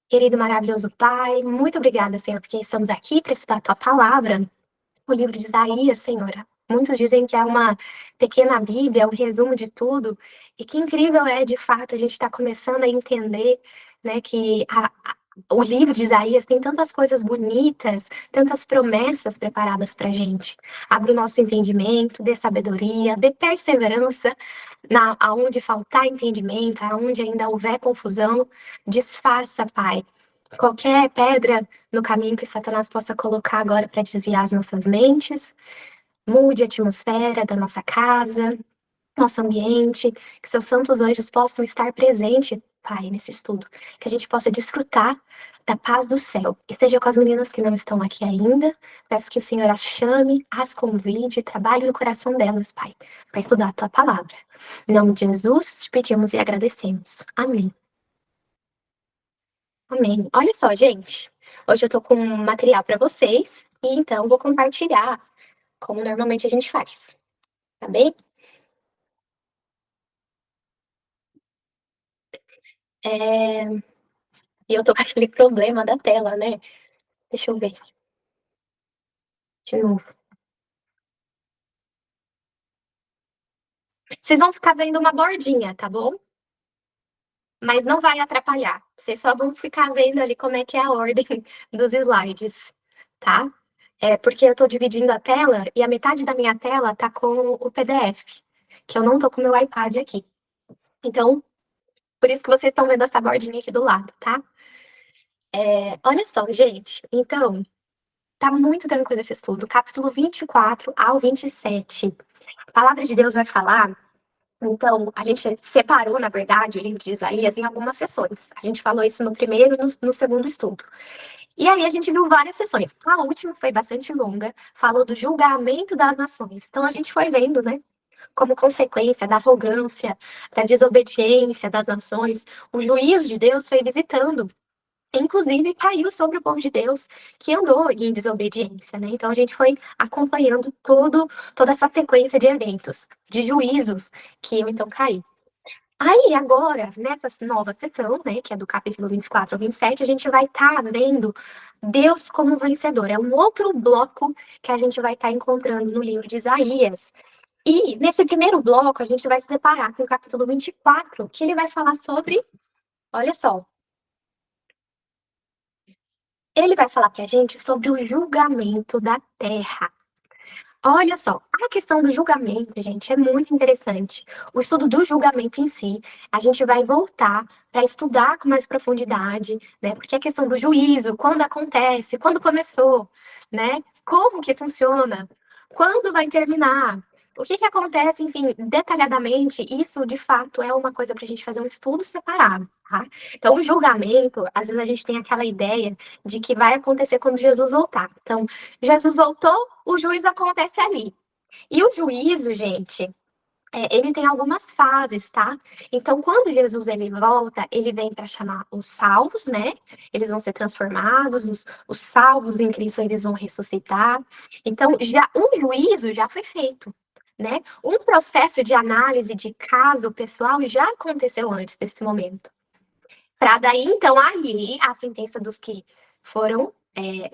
Querido maravilhoso Pai, muito obrigada, Senhor, porque estamos aqui para estudar a Tua palavra, o livro de Isaías, Senhora. Muitos dizem que é uma pequena Bíblia, um resumo de tudo, e que incrível é, de fato, a gente está começando a entender, né, que o livro de Isaías tem tantas coisas bonitas, tantas promessas preparadas para a gente. Abre o nosso entendimento, dê sabedoria, dê perseverança aonde faltar entendimento, aonde ainda houver confusão, desfaça, Pai. Qualquer pedra no caminho que Satanás possa colocar agora para desviar as nossas mentes, mude a atmosfera da nossa casa, nosso ambiente, que seus santos anjos possam estar presentes, Pai, nesse estudo, que a gente possa desfrutar da paz do céu. Esteja com as meninas que não estão aqui ainda, peço que o Senhor as chame, as convide, trabalhe no coração delas, Pai, para estudar a Tua palavra. Em nome de Jesus, te pedimos e agradecemos. Amém. Amém. Olha só, gente, hoje eu tô com um material para vocês, e então vou compartilhar como normalmente a gente faz, tá bem? É... E eu tô com aquele problema da tela, né? Deixa eu ver de novo. Vocês vão ficar vendo uma bordinha, tá bom? Mas não vai atrapalhar. Vocês só vão ficar vendo ali como é que é a ordem dos slides, tá? É porque eu tô dividindo a tela e a metade da minha tela tá com o PDF, que eu não tô com o meu iPad aqui. Então, por isso que vocês estão vendo essa bordinha aqui do lado, tá? Olha só, gente. Então, tá muito tranquilo esse estudo. Capítulo 24 ao 27. A palavra de Deus vai falar. Então, a gente separou, na verdade, o livro de Isaías em algumas sessões. A gente falou isso no primeiro e no segundo estudo. E aí a gente viu várias sessões. A última foi bastante longa, falou do julgamento das nações. Então a gente foi vendo, né, como consequência da arrogância, da desobediência das nações, o juízo de Deus foi visitando. Inclusive, caiu sobre o povo de Deus que andou em desobediência, né? Então, a gente foi acompanhando toda essa sequência de eventos, de juízos que iam então cair. Aí, agora, nessa nova sessão, né, que é do capítulo 24 ao 27, a gente vai estar vendo Deus como vencedor. É um outro bloco que a gente vai estar encontrando no livro de Isaías. E, nesse primeiro bloco, a gente vai se deparar com o capítulo 24, que ele vai falar sobre, olha só, ele vai falar para a gente sobre o julgamento da terra. Olha só, a questão do julgamento, gente, é muito interessante. O estudo do julgamento em si, a gente vai voltar para estudar com mais profundidade, né? Porque a questão do juízo, quando acontece, quando começou, né? Como que funciona? Quando vai terminar? O que que acontece, enfim, detalhadamente, isso de fato é uma coisa para a gente fazer um estudo separado, tá? Então, o julgamento, às vezes a gente tem aquela ideia de que vai acontecer quando Jesus voltar. Então, Jesus voltou, o juízo acontece ali. E o juízo, gente, ele tem algumas fases, tá? Então, quando Jesus ele volta, ele vem para chamar os salvos, né? Eles vão ser transformados, os salvos em Cristo eles vão ressuscitar. Então, já um juízo já foi feito, né? Um processo de análise de caso pessoal já aconteceu antes desse momento. Para daí, então, ali, a sentença dos que foram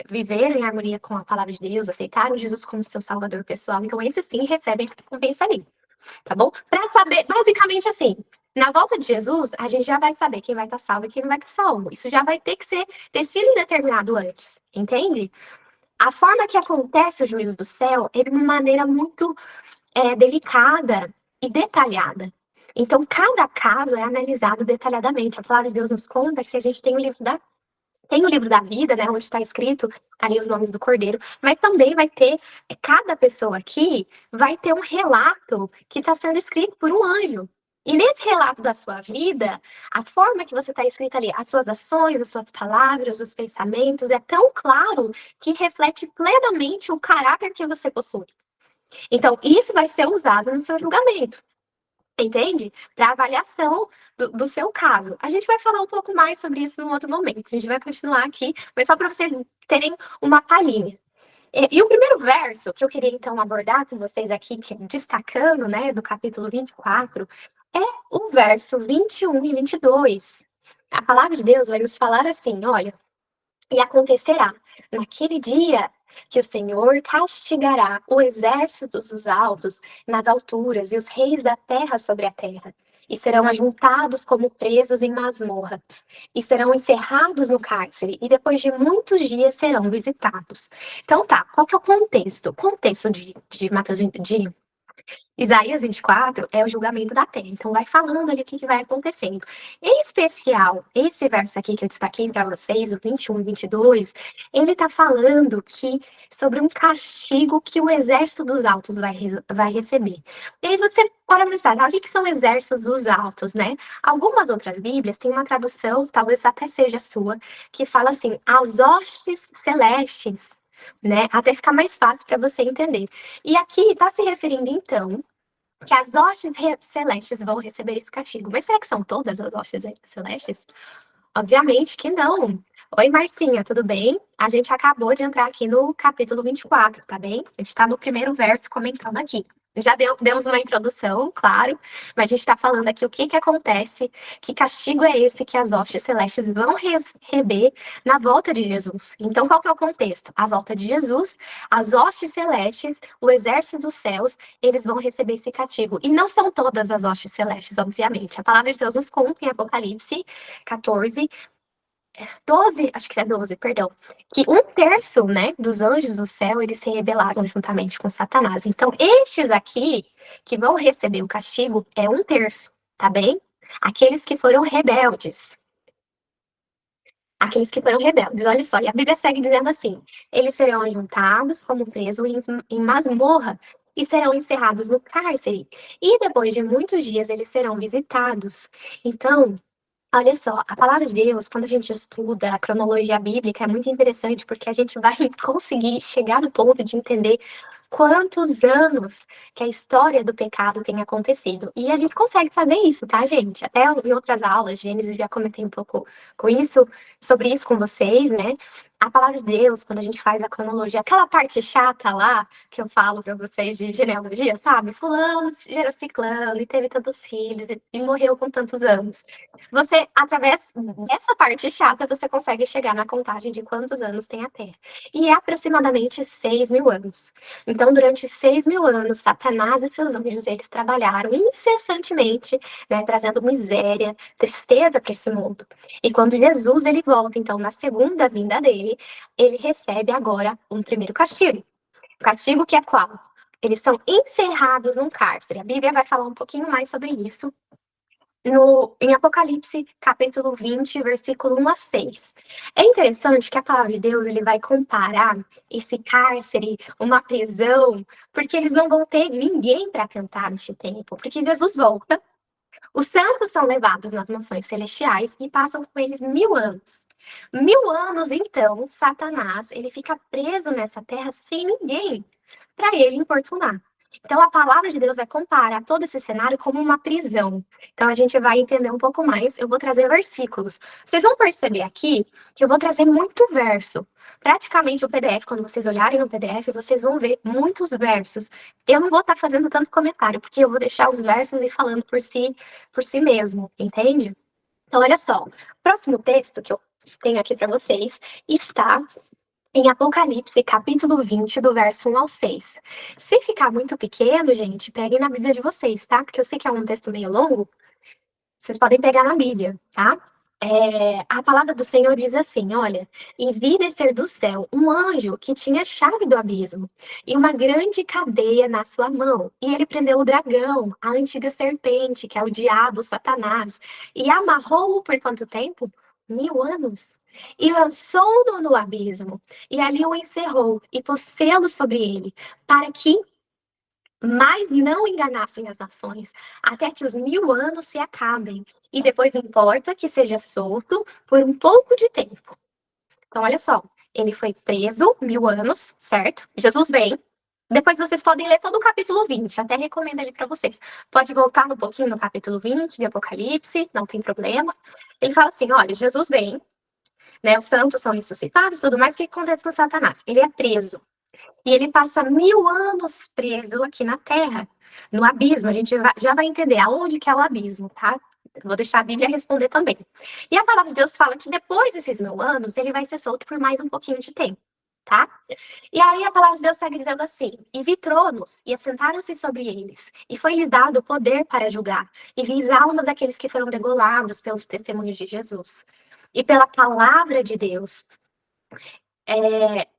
viveram em harmonia com a palavra de Deus, aceitaram Jesus como seu salvador pessoal. Então, esses sim recebem recompensa ali, tá bom? Para saber, basicamente assim, na volta de Jesus, a gente já vai saber quem vai estar salvo e quem não vai estar salvo. Isso já vai ter sido determinado antes, entende? A forma que acontece o juízo do céu é de uma maneira muito delicada e detalhada. Então, cada caso é analisado detalhadamente. A palavra de Deus nos conta que a gente tem o livro da vida, né, onde está escrito ali os nomes do Cordeiro, mas também vai ter, cada pessoa aqui vai ter um relato que está sendo escrito por um anjo. E nesse relato da sua vida, a forma que você está escrito ali, as suas ações, as suas palavras, os pensamentos, é tão claro que reflete plenamente o caráter que você possui. Então, isso vai ser usado no seu julgamento. Entende? Para avaliação do seu caso. A gente vai falar um pouco mais sobre isso num outro momento. A gente vai continuar aqui, mas só para vocês terem uma palhinha. E o primeiro verso que eu queria então abordar com vocês aqui, destacando, né, do capítulo 24, é o verso 21 e 22. A palavra de Deus vai nos falar assim, olha, e acontecerá naquele dia que o Senhor castigará o exército dos altos nas alturas e os reis da terra sobre a terra. E serão ajuntados como presos em masmorra, e serão encerrados no cárcere, e depois de muitos dias serão visitados. Então tá, qual que é o contexto? O contexto de Mateus, de Isaías 24 é o julgamento da terra. Então, vai falando ali o que vai acontecendo. Em especial, esse verso aqui que eu destaquei para vocês, o 21 e 22, ele está falando que sobre um castigo que o exército dos altos vai receber. E aí você para pensar, o que são exércitos dos altos, né? Algumas outras Bíblias têm uma tradução, talvez até seja a sua, que fala assim, as hostes celestes, né? Até ficar mais fácil para você entender. E aqui está se referindo, então, que as hostes celestes vão receber esse castigo. Mas será que são todas as hostes celestes? Obviamente que não. Oi, Marcinha, tudo bem? A gente acabou de entrar aqui no capítulo 24, tá bem? A gente está no primeiro verso comentando aqui. Já demos uma introdução, claro, mas a gente está falando aqui o que acontece, que castigo é esse que as hostes celestes vão receber na volta de Jesus. Então, qual que é o contexto? A volta de Jesus, as hostes celestes, o exército dos céus, eles vão receber esse castigo. E não são todas as hostes celestes, obviamente. A palavra de Deus nos conta em Apocalipse 14, 12, acho que é 12, perdão, que um terço, né, dos anjos do céu, eles se rebelaram juntamente com Satanás. Então, estes aqui, que vão receber o castigo, é um terço, tá bem? Aqueles que foram rebeldes. Aqueles que foram rebeldes, olha só, e a Bíblia segue dizendo assim, eles serão ajuntados como presos em masmorra, e serão encerrados no cárcere, e depois de muitos dias eles serão visitados. Então, olha só, a palavra de Deus, quando a gente estuda a cronologia bíblica, é muito interessante porque a gente vai conseguir chegar no ponto de entender quantos anos que a história do pecado tem acontecido. E a gente consegue fazer isso, tá, gente? Até em outras aulas, Gênesis, já comentei um pouco com isso, sobre isso com vocês, né? A palavra de Deus, quando a gente faz a cronologia, aquela parte chata lá, que eu falo para vocês de genealogia, sabe? Fulano gerou ciclano e teve tantos filhos e morreu com tantos anos. Você, através dessa parte chata, você consegue chegar na contagem de quantos anos tem a Terra. E é aproximadamente 6.000 anos. Então, durante 6.000 anos, Satanás e seus anjos, eles trabalharam incessantemente, né, trazendo miséria, tristeza para esse mundo. E quando Jesus, ele volta, então, na segunda vinda dele, ele recebe agora um primeiro castigo. O castigo que é qual? Eles são encerrados num cárcere. A Bíblia vai falar um pouquinho mais sobre isso em Apocalipse, capítulo 20, versículo 1 a 6. É interessante que a palavra de Deus ele vai comparar esse cárcere, uma prisão, porque eles não vão ter ninguém para tentar neste tempo, porque Jesus volta, os santos são levados nas mansões celestiais e passam com eles 1.000 anos. 1.000 anos, então, Satanás, ele fica preso nessa terra sem ninguém para ele importunar. Então, a palavra de Deus vai comparar todo esse cenário como uma prisão. Então, a gente vai entender um pouco mais. Eu vou trazer versículos. Vocês vão perceber aqui que eu vou trazer muito verso. Praticamente o PDF, quando vocês olharem o PDF, vocês vão ver muitos versos. Eu não vou estar fazendo tanto comentário, porque eu vou deixar os versos e falando por si mesmo, entende? Então, olha só. O próximo texto que eu tenho aqui para vocês está em Apocalipse, capítulo 20, do verso 1 ao 6. Se ficar muito pequeno, gente, peguem na Bíblia de vocês, tá? Porque eu sei que é um texto meio longo, vocês podem pegar na Bíblia, tá? A palavra do Senhor diz assim: olha, e vi descer do céu um anjo que tinha a chave do abismo e uma grande cadeia na sua mão. E ele prendeu o dragão, a antiga serpente, que é o diabo, Satanás, e amarrou-o por quanto tempo? 1.000 anos. E lançou-no no abismo, e ali o encerrou, e pôs selo sobre ele, para que mas não enganassem as nações, até que os 1.000 anos se acabem, e depois importa que seja solto por um pouco de tempo. Então, olha só, ele foi preso 1.000 anos, certo? Jesus vem. Depois vocês podem ler todo o capítulo 20, até recomendo ele para vocês. Pode voltar um pouquinho no capítulo 20 de Apocalipse, não tem problema. Ele fala assim: olha, Jesus vem, né? Os santos são ressuscitados, tudo mais. O que acontece com Satanás? Ele é preso. E ele passa 1.000 anos preso aqui na Terra, no abismo. A gente já vai entender aonde que é o abismo, tá? Vou deixar a Bíblia responder também. E a palavra de Deus fala que depois desses 1000 anos, ele vai ser solto por mais um pouquinho de tempo, tá? E aí a palavra de Deus segue dizendo assim: e vi tronos, e assentaram-se sobre eles, e foi-lhe dado o poder para julgar, e vi as almas daqueles que foram degolados pelos testemunhos de Jesus, e pela palavra de Deus.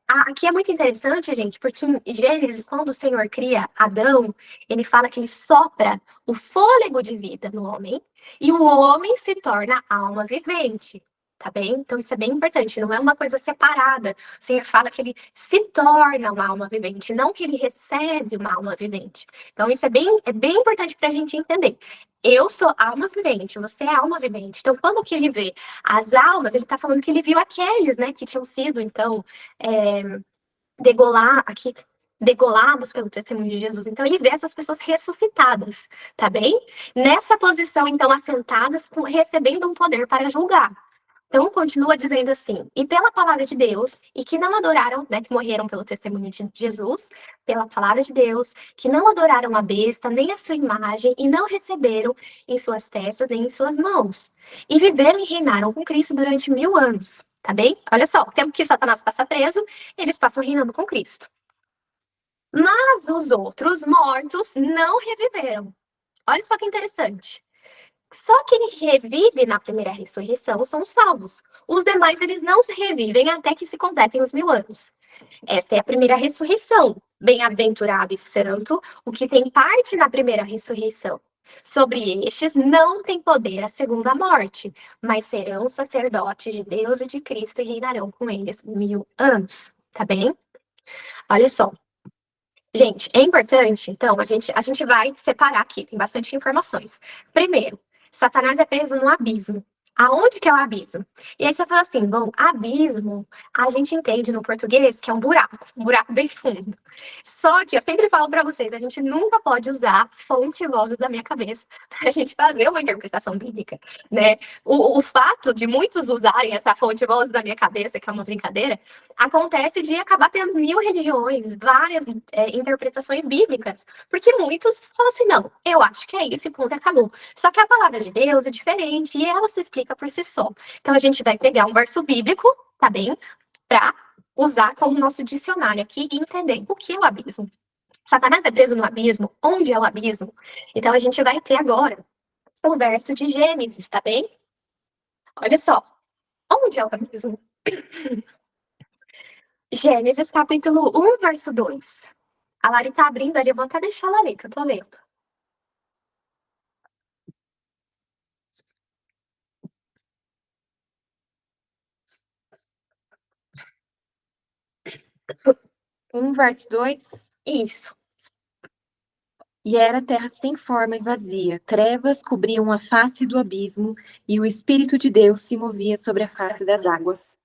Aqui é muito interessante, gente, porque em Gênesis, quando o Senhor cria Adão, ele fala que ele sopra o fôlego de vida no homem, e o homem se torna alma vivente, tá bem? Então isso é bem importante, não é uma coisa separada. O Senhor fala que ele se torna uma alma vivente, não que ele recebe uma alma vivente. Então isso é bem importante para a gente entender. Eu sou alma vivente, você é alma vivente. Então, quando que ele vê as almas, ele está falando que ele viu aqueles, né, que tinham sido, então, é, degolados pelo testemunho de Jesus. Então, ele vê essas pessoas ressuscitadas, tá bem? Nessa posição, então, assentadas, recebendo um poder para julgar. Então, continua dizendo assim: e pela palavra de Deus, e que não adoraram, né, que morreram pelo testemunho de Jesus, pela palavra de Deus, que não adoraram a besta, nem a sua imagem, e não receberam em suas testas, nem em suas mãos. E viveram e reinaram com Cristo durante 1000 anos, tá bem? Olha só, o tempo que Satanás passa preso, eles passam reinando com Cristo. Mas os outros mortos não reviveram. Olha só que interessante. Só quem revive na primeira ressurreição são os salvos. Os demais, eles não se revivem até que se completem os 1000 anos. Essa é a primeira ressurreição. Bem-aventurado e santo, o que tem parte na primeira ressurreição. Sobre estes não tem poder a segunda morte, mas serão sacerdotes de Deus e de Cristo e reinarão com eles 1000 anos. Tá bem? Olha só. Gente, é importante, então, a gente vai separar aqui, tem bastante informações. Primeiro, Satanás é preso no abismo. Aonde que é o abismo? E aí você fala assim, bom, abismo, a gente entende no português que é um buraco bem fundo. Só que eu sempre falo para vocês, a gente nunca pode usar fonte e vozes da minha cabeça para a gente fazer uma interpretação bíblica, né? O fato de muitos usarem essa fonte e vozes da minha cabeça, que é uma brincadeira, acontece de acabar tendo 1000 religiões, várias interpretações bíblicas, porque muitos falam assim, não, eu acho que é isso e ponto, acabou. Só que a palavra de Deus é diferente e ela se explica por si só. Então a gente vai pegar um verso bíblico, tá bem? Para usar como nosso dicionário aqui e entender o que é o abismo. Satanás é preso no abismo? Onde é o abismo? Então a gente vai ter agora o verso de Gênesis, tá bem? Olha só, onde é o abismo? Gênesis capítulo 1, verso 2. A Lari tá abrindo ali, eu vou até deixar ela ler, que eu tô lendo. Verso 2. Isso. E era terra sem forma e vazia, trevas cobriam a face do abismo, e o Espírito de Deus se movia sobre a face das águas.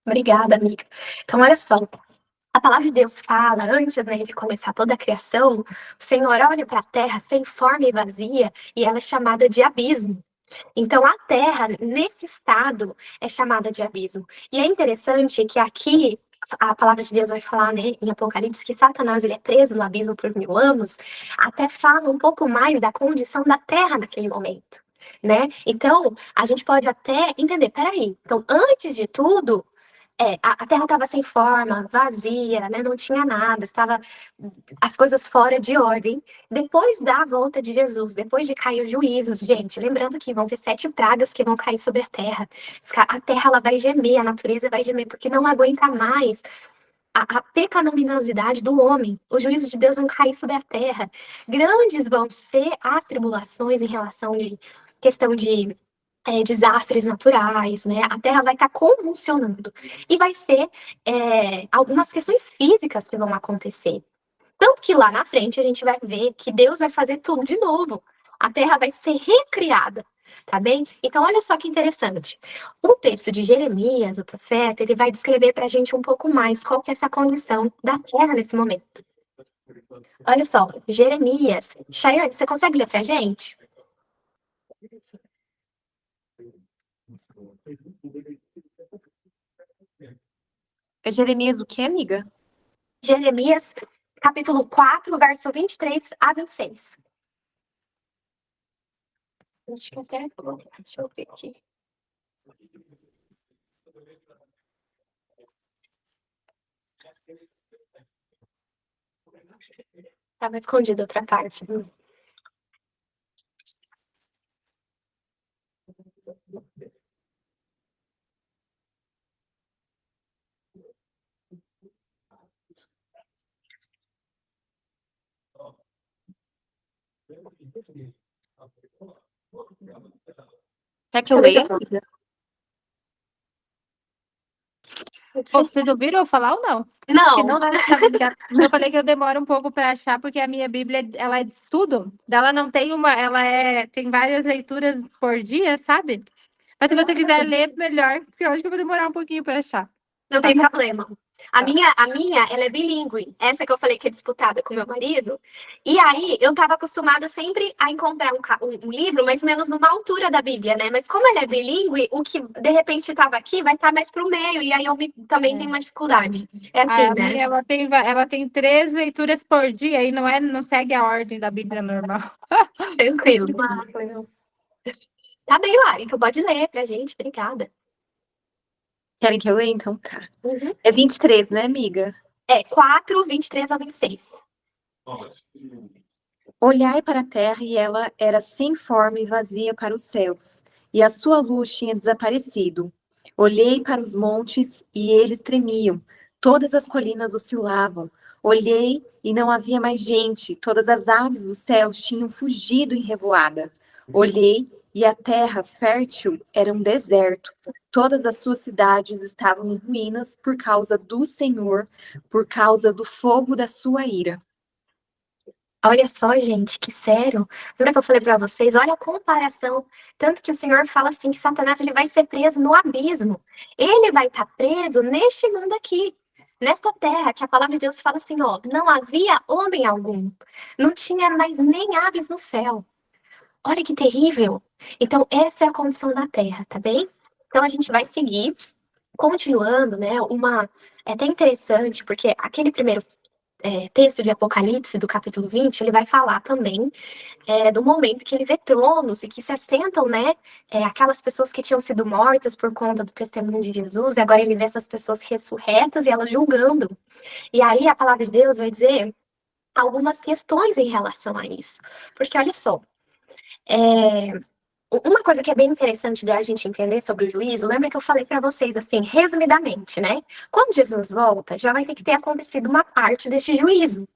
Obrigada, amiga. Então, olha só. A palavra de Deus fala, antes, né, de começar toda a criação, o Senhor olha para a terra sem forma e vazia, e ela é chamada de abismo. Então, a terra, nesse estado, é chamada de abismo. E é interessante que aqui a palavra de Deus vai falar, né, em Apocalipse, que Satanás ele é preso no abismo por 1000 anos, até fala um pouco mais da condição da terra naquele momento, né? Então, a gente pode até entender, peraí, então, antes de tudo, a terra estava sem forma, vazia, né? Não tinha nada, estava as coisas fora de ordem. Depois da volta de Jesus, depois de cair os juízos, gente, lembrando que vão ter 7 pragas que vão cair sobre a terra. A terra ela vai gemer, a natureza vai gemer, porque não aguenta mais a pecaminosidade do homem. Os juízos de Deus vão cair sobre a terra. Grandes vão ser as tribulações em relação de questão de desastres naturais, né? A Terra vai estar convulsionando e vai ser algumas questões físicas que vão acontecer. Tanto que lá na frente a gente vai ver que Deus vai fazer tudo de novo. A Terra vai ser recriada, tá bem? Então, olha só que interessante. O texto de Jeremias, o profeta, ele vai descrever para a gente um pouco mais qual que é essa condição da Terra nesse momento. Olha só, Jeremias. Chayane, você consegue ler para a gente? É Jeremias o quê, amiga? Jeremias, capítulo 4, verso 23 a 26. Acho que até. Deixa eu ver aqui. Estava escondida outra parte. Quer que eu Você leia? lembra? Pô, vocês ouviram eu falar ou não? Que Não, não deve estar ligado. Eu falei que eu demoro um pouco para achar, porque a minha Bíblia, ela é de estudo. Ela não tem uma, tem várias leituras por dia, sabe? Mas se você quiser ler, melhor, porque eu acho que eu vou demorar um pouquinho para achar. não tem problema. A minha, ela é bilíngue. Essa que eu falei que é disputada com meu marido. E aí, eu estava acostumada sempre a encontrar um livro mais ou menos numa altura da Bíblia, né? Mas como ele é bilíngue, o que de repente estava aqui vai estar mais pro meio. E aí também tenho uma dificuldade. É assim, A né? minha, ela tem 3 leituras por dia e não segue a ordem da Bíblia normal. Tranquilo. Tá bem lá, então pode ler pra gente. Obrigada. Querem que eu leia? Então tá. Uhum. É 23, né, amiga? É 4, 23 a 26. Olhai para a terra e ela era sem forma e vazia para os céus, e a sua luz tinha desaparecido. Olhei para os montes e eles tremiam, todas as colinas oscilavam. Olhei e não havia mais gente, todas as aves dos céus tinham fugido em revoada. Olhei e a terra fértil era um deserto. Todas as suas cidades estavam em ruínas por causa do Senhor, por causa do fogo da sua ira. Olha só, gente, que sério. Lembra que eu falei pra vocês? Olha a comparação. Tanto que o Senhor fala assim que Satanás ele vai ser preso no abismo. Ele vai estar preso neste mundo aqui, nesta terra, que a palavra de Deus fala assim, ó, não havia homem algum. Não tinha mais nem aves no céu. Olha que terrível. Então, essa é a condição da terra, tá bem? Então, a gente vai seguir, continuando, né? É até interessante, porque aquele primeiro texto de Apocalipse, do capítulo 20, ele vai falar também do momento que ele vê tronos e que se assentam, né? Aquelas pessoas que tinham sido mortas por conta do testemunho de Jesus, e agora ele vê essas pessoas ressurretas e elas julgando. E aí a palavra de Deus vai dizer algumas questões em relação a isso. Porque olha só, uma coisa que é bem interessante da gente entender sobre o juízo, lembra que eu falei para vocês, assim, resumidamente, né? Quando Jesus volta, já vai ter que ter acontecido uma parte deste juízo,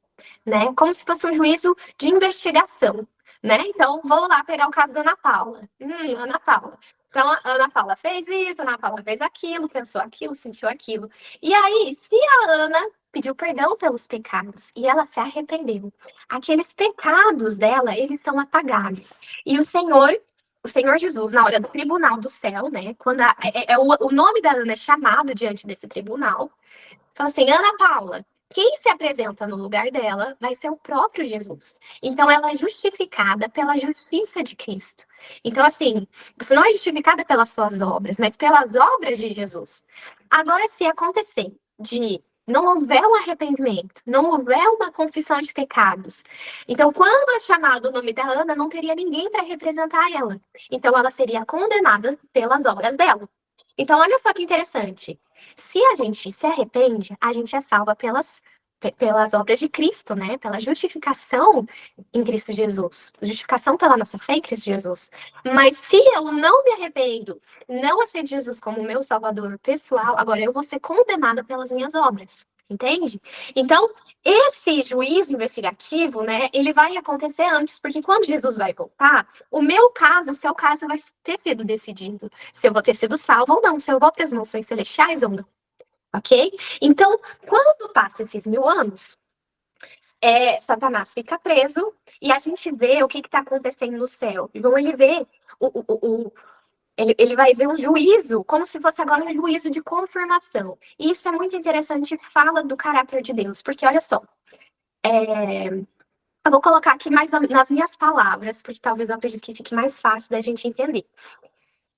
né? Como se fosse um juízo de investigação, né? Então, vou lá pegar o caso da Ana Paula. Ana Paula. Então, a Ana Paula fez isso, a Ana Paula fez aquilo, pensou aquilo, sentiu aquilo. E aí, se a Ana pediu perdão pelos pecados e ela se arrependeu, aqueles pecados dela, eles são apagados. E o Senhor Jesus, na hora do tribunal do céu, né? Quando o nome da Ana é chamado diante desse tribunal, fala assim, Ana Paula, quem se apresenta no lugar dela vai ser o próprio Jesus. Então, ela é justificada pela justiça de Cristo. Então, assim, você não é justificada pelas suas obras, mas pelas obras de Jesus. Agora, se acontecer de não houver um arrependimento, não houver uma confissão de pecados, então, quando é chamado o nome da Ana, não teria ninguém para representar ela. Então, ela seria condenada pelas obras dela. Então, olha só que interessante. Se a gente se arrepende, a gente é salva pelas obras de Cristo, né? Pela justificação em Cristo Jesus. Justificação pela nossa fé em Cristo Jesus. Mas se eu não me arrependo, não aceito Jesus como meu salvador pessoal, agora eu vou ser condenada pelas minhas obras. Entende? Então, esse juízo investigativo, né, ele vai acontecer antes, porque quando Jesus vai voltar, o meu caso, o seu caso vai ter sido decidido. Se eu vou ter sido salvo ou não, se eu vou para as mansões celestiais ou não, ok? Então, quando passa esses 1000 anos, Satanás fica preso e a gente vê o que está acontecendo no céu. Então, ele vê ele vai ver um juízo, como se fosse agora um juízo de confirmação. E isso é muito interessante, fala do caráter de Deus, porque olha só, eu vou colocar aqui mais nas minhas palavras, porque talvez eu acredito que fique mais fácil da gente entender.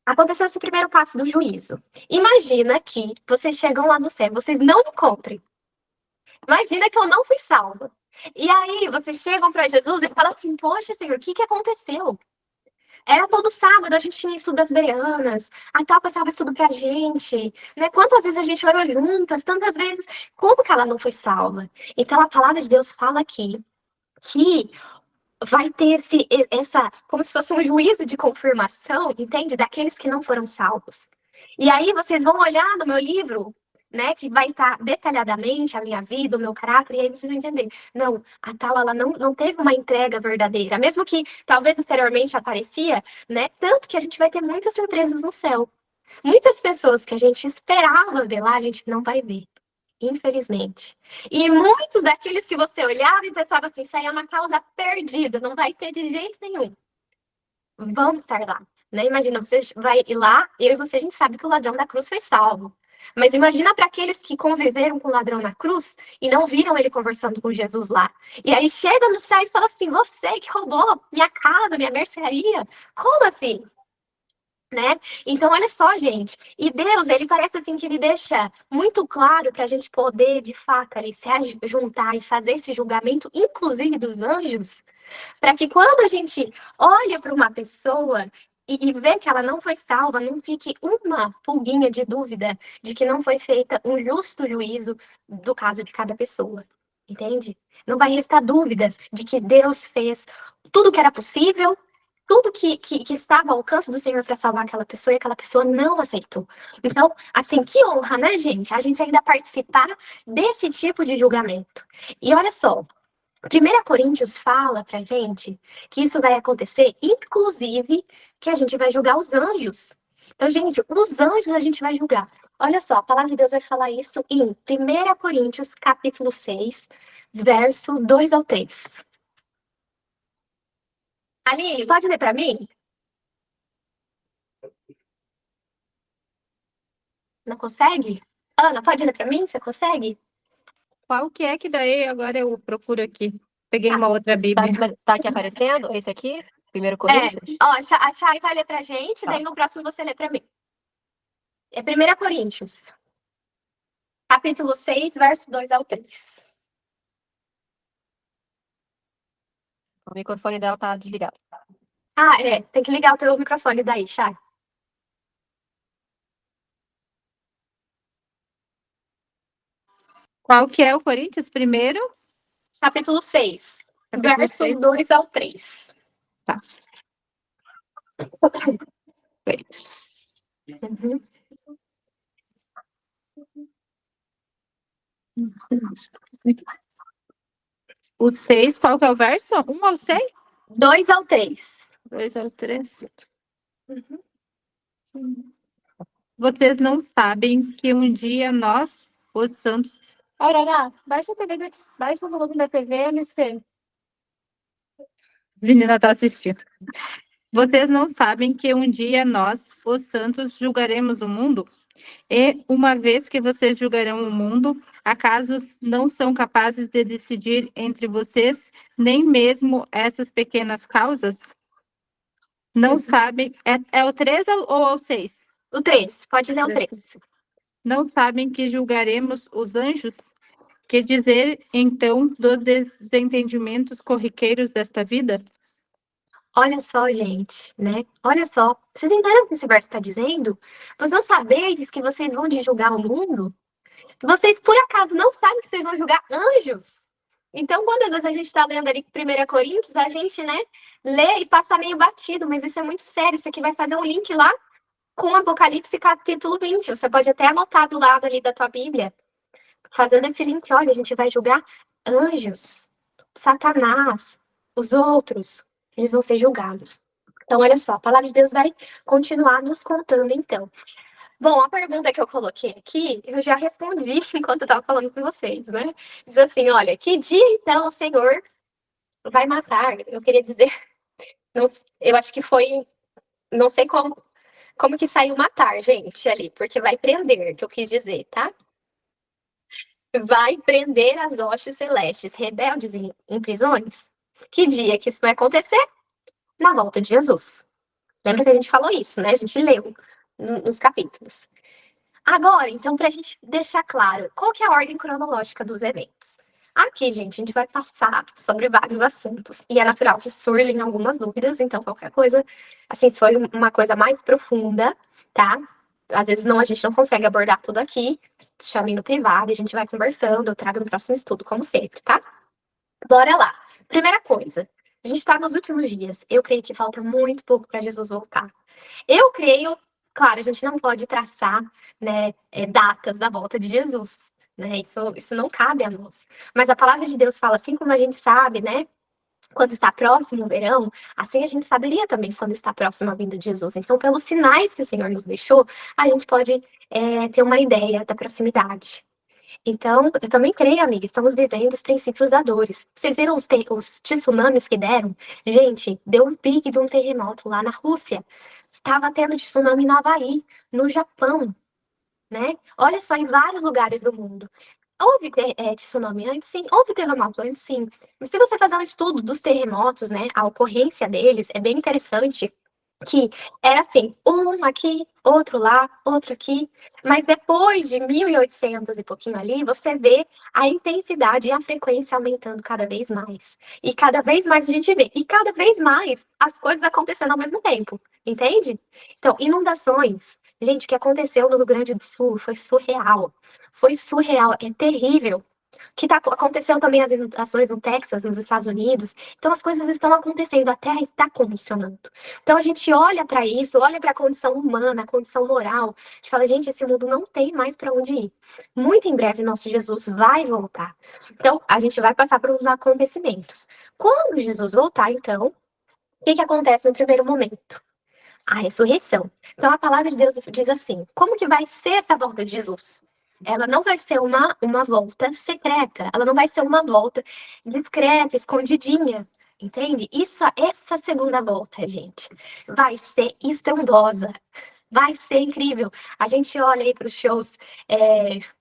Aconteceu esse primeiro passo do juízo. Imagina que vocês chegam lá no céu, vocês não me encontrem. Imagina que eu não fui salva. E aí vocês chegam para Jesus e falam assim: Poxa, Senhor, o que aconteceu? Era todo sábado, a gente tinha estudo das Bereanas, a Tal passava estudo pra gente, né? Quantas vezes a gente orou juntas, tantas vezes, como que ela não foi salva? Então a palavra de Deus fala aqui que vai ter essa, como se fosse um juízo de confirmação, entende? Daqueles que não foram salvos. E aí vocês vão olhar no meu livro, né, que vai estar detalhadamente a minha vida, o meu caráter, e aí vocês vão entender. Não, a tal, ela não teve uma entrega verdadeira, mesmo que talvez exteriormente aparecia, né, tanto que a gente vai ter muitas surpresas no céu. Muitas pessoas que a gente esperava ver lá, a gente não vai ver. Infelizmente. E muitos daqueles que você olhava e pensava assim, isso aí é uma causa perdida, não vai ter de jeito nenhum. Vamos estar lá. Né? Imagina, você vai ir lá, eu e você, a gente sabe que o ladrão da cruz foi salvo. Mas imagina para aqueles que conviveram com o ladrão na cruz e não viram ele conversando com Jesus lá. E aí chega no céu e fala assim, você que roubou minha casa, minha mercearia. Como assim? Né? Então, olha só, gente. E Deus, ele parece assim que ele deixa muito claro para a gente poder, de fato, ali se juntar e fazer esse julgamento, inclusive dos anjos, para que quando a gente olha para uma pessoa e vê que ela não foi salva, não fique uma pulguinha de dúvida de que não foi feita um justo juízo do caso de cada pessoa. Entende? Não vai restar dúvidas de que Deus fez tudo que era possível, tudo que estava ao alcance do Senhor para salvar aquela pessoa e aquela pessoa não aceitou. Então, assim, que honra, né, gente? A gente ainda participar desse tipo de julgamento. E olha só, 1 Coríntios fala pra gente que isso vai acontecer, inclusive, que a gente vai julgar os anjos. Então, gente, os anjos a gente vai julgar. Olha só, a palavra de Deus vai falar isso em 1 Coríntios, capítulo 6, verso 2 ao 3. Ali, pode ler para mim? Não consegue? Ana, pode ler para mim? Você consegue? Qual que é que daí agora eu procuro aqui? Peguei uma outra Bíblia. Mas tá aqui aparecendo? Esse aqui? 1 É, Coríntios? ó, a Chay vai ler pra gente, Tá. daí no próximo você lê para mim. É 1 Coríntios, capítulo 6, verso 2 ao 3. O microfone dela tá desligado. Ah, é. Tem que ligar o teu microfone daí, Chay. Qual que é o Coríntios primeiro? Capítulo 6, Capítulo verso 6. 2 ao 3. Tá. 3. Uhum. O 6, qual que é o verso? 1 ao 6? 2 ao 3. 2 ao 3. Uhum. Vocês não sabem que um dia nós, os santos... Aurora, baixa a TV, baixa o volume da TV, MC. As meninas estão assistindo. Vocês não sabem que um dia nós, os santos, julgaremos o mundo? E uma vez que vocês julgarão o mundo, acaso não são capazes de decidir entre vocês nem mesmo essas pequenas causas? Não sabem. É o 3 ou o 6? O 3, pode ler o 3. Não sabem que julgaremos os anjos? Que dizer, então, dos desentendimentos corriqueiros desta vida? Olha só, gente, né? Olha só. Vocês entenderam o que esse verso está dizendo? Vocês não sabeis que vocês vão de julgar o mundo? Vocês, por acaso, não sabem que vocês vão julgar anjos? Então, quantas vezes a gente está lendo ali 1 Coríntios, a gente, né, lê e passa meio batido, mas isso é muito sério. Isso aqui vai fazer um link lá com Apocalipse capítulo 20. Você pode até anotar do lado ali da tua Bíblia, fazendo esse link. Olha, a gente vai julgar anjos, Satanás, os outros, eles vão ser julgados. Então, olha só, a palavra de Deus vai continuar nos contando, então. Bom, a pergunta que eu coloquei aqui, eu já respondi enquanto eu estava falando com vocês, né? Diz assim, olha, que dia então o Senhor vai matar? Eu queria dizer, não, eu acho que foi, não sei como que saiu matar, gente, ali, porque vai prender, que eu quis dizer, tá? Vai prender as hostes celestes rebeldes em prisões. Que dia que isso vai acontecer? Na volta de Jesus. Lembra que a gente falou isso, né? A gente leu nos capítulos. Agora, então, para a gente deixar claro, qual que é a ordem cronológica dos eventos? Aqui, gente, a gente vai passar sobre vários assuntos. E é natural que surgem algumas dúvidas, então qualquer coisa, assim, se for uma coisa mais profunda, tá? Às vezes não, a gente não consegue abordar tudo aqui. Chame no privado, a gente vai conversando, eu trago no próximo estudo, como sempre, tá? Bora lá. Primeira coisa, a gente está nos últimos dias. Eu creio que falta muito pouco para Jesus voltar. Eu creio, claro, a gente não pode traçar, né, datas da volta de Jesus, né? Isso não cabe a nós. Mas a palavra de Deus fala, assim como a gente sabe, né? Quando está próximo o verão, assim a gente saberia também quando está próximo a vinda de Jesus. Então, pelos sinais que o Senhor nos deixou, a gente pode ter uma ideia da proximidade. Então, eu também creio, amiga, estamos vivendo os princípios da dores. Vocês viram os tsunamis que deram? Gente, deu um pique de um terremoto lá na Rússia. Tava tendo tsunami no Havaí, no Japão, né? Olha só, em vários lugares do mundo. Houve tsunami antes, sim. Houve terremoto antes, sim. Mas se você fazer um estudo dos terremotos, né, a ocorrência deles é bem interessante, que era assim, um aqui, outro lá, outro aqui. Mas depois de 1800 e pouquinho ali, você vê a intensidade e a frequência aumentando cada vez mais. E cada vez mais a gente vê. E cada vez mais as coisas acontecendo ao mesmo tempo. Entende? Então, inundações. Gente, o que aconteceu no Rio Grande do Sul foi surreal. Foi surreal, é terrível. O que aconteceu também as inundações no Texas, nos Estados Unidos. Então, as coisas estão acontecendo, a Terra está convulsionando. Então, a gente olha para isso, olha para a condição humana, a condição moral. A gente fala, gente, esse mundo não tem mais para onde ir. Muito em breve, nosso Jesus vai voltar. Então, a gente vai passar por uns acontecimentos. Quando Jesus voltar, então, o que acontece no primeiro momento? A ressurreição. Então, a palavra de Deus diz assim: como que vai ser essa volta de Jesus? Ela não vai ser uma volta secreta, ela não vai ser uma volta discreta, escondidinha, entende? Essa segunda volta, gente, vai ser estrondosa, vai ser incrível. A gente olha aí para os shows